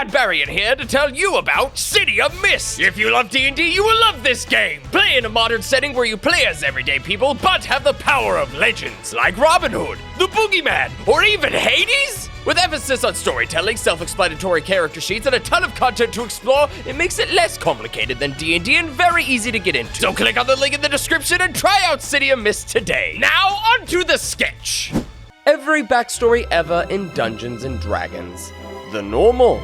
Barbarian here to tell you about City of Mist. If you love D&D, you will love this game. Play in a modern setting where you play as everyday people, but have the power of legends, like Robin Hood, the Boogeyman, or even Hades. With emphasis on storytelling, self-explanatory character sheets, and a ton of content to explore, it makes it less complicated than D&D and very easy to get into. So click on the link in the description and try out City of Mist today. Now, onto the sketch. Every backstory ever in Dungeons & Dragons. The normal.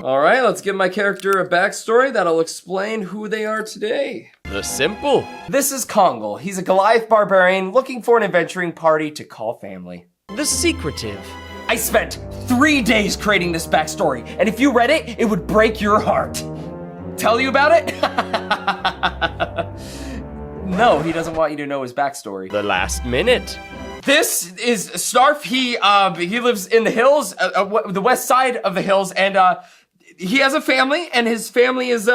All right, let's give my character a backstory that'll explain who they are today. The simple. This is Kongal. He's a Goliath barbarian looking for an adventuring party to call family. The secretive. I spent 3 days creating this backstory, and if you read it, it would break your heart. Tell you about it? No, he doesn't want you to know his backstory. The last minute. This is Snarf. He lives in the hills, the west side of the hills, and he has a family, and his family is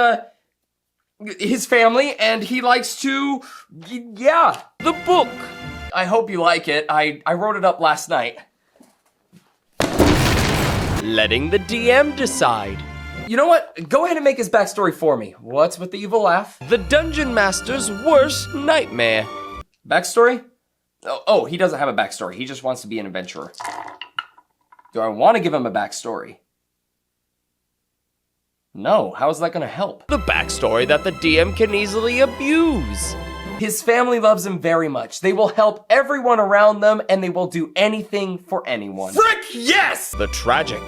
his family, and he likes to, yeah. The book. I hope you like it. I wrote it up last night. Letting the DM decide. You know what? Go ahead and make his backstory for me. What's with the evil laugh? The Dungeon Master's worst nightmare. Backstory? Oh, he doesn't have a backstory. He just wants to be an adventurer. Do I want to give him a backstory? No, how is that gonna help? The backstory that the DM can easily abuse. His family loves him very much. They will help everyone around them, and they will do anything for anyone. Frick, yes! The tragic.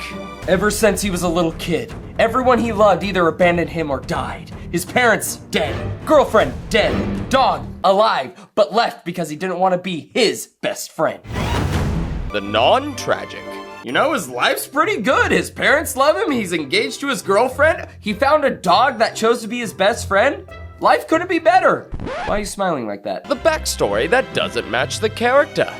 Ever since he was a little kid, everyone he loved either abandoned him or died. His parents, dead. Girlfriend, dead. Dog, alive, but left because he didn't want to be his best friend. The non-tragic. You know, his life's pretty good. His parents love him. He's engaged to his girlfriend. He found a dog that chose to be his best friend. Life couldn't be better. Why are you smiling like that? The backstory that doesn't match the character.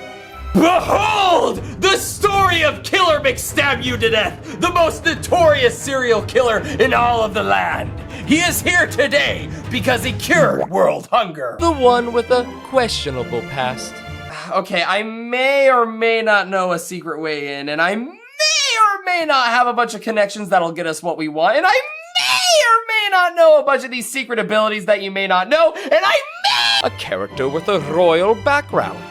Behold! The story of Killer McStab-You-to-Death, the most notorious serial killer in all of the land. He is here today because he cured world hunger. The one with a questionable past. Okay, I may or may not know a secret way in, and I may or may not have a bunch of connections that'll get us what we want, and I may or may not know a bunch of these secret abilities that you may not know, and I may... A character with a royal background.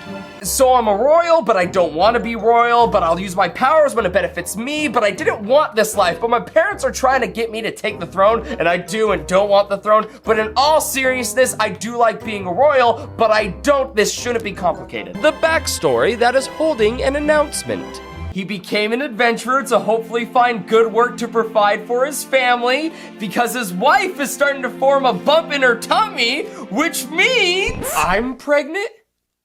So I'm a royal, but I don't want to be royal, but I'll use my powers when it benefits me, but I didn't want this life, but my parents are trying to get me to take the throne, and I do and don't want the throne, but in all seriousness, I do like being a royal, but I don't, this shouldn't be complicated. The backstory that is holding an announcement. He became an adventurer to hopefully find good work to provide for his family because his wife is starting to form a bump in her tummy, which means I'm pregnant?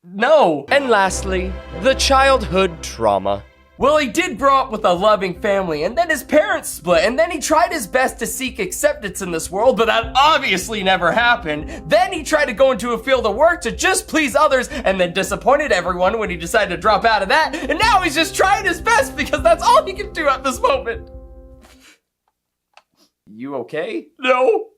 No. And lastly, the childhood trauma. Well, he did grow up with a loving family, and then his parents split, and then he tried his best to seek acceptance in this world, but that obviously never happened. Then he tried to go into a field of work to just please others, and then disappointed everyone when he decided to drop out of that, and now he's just trying his best because that's all he can do at this moment. You okay? No.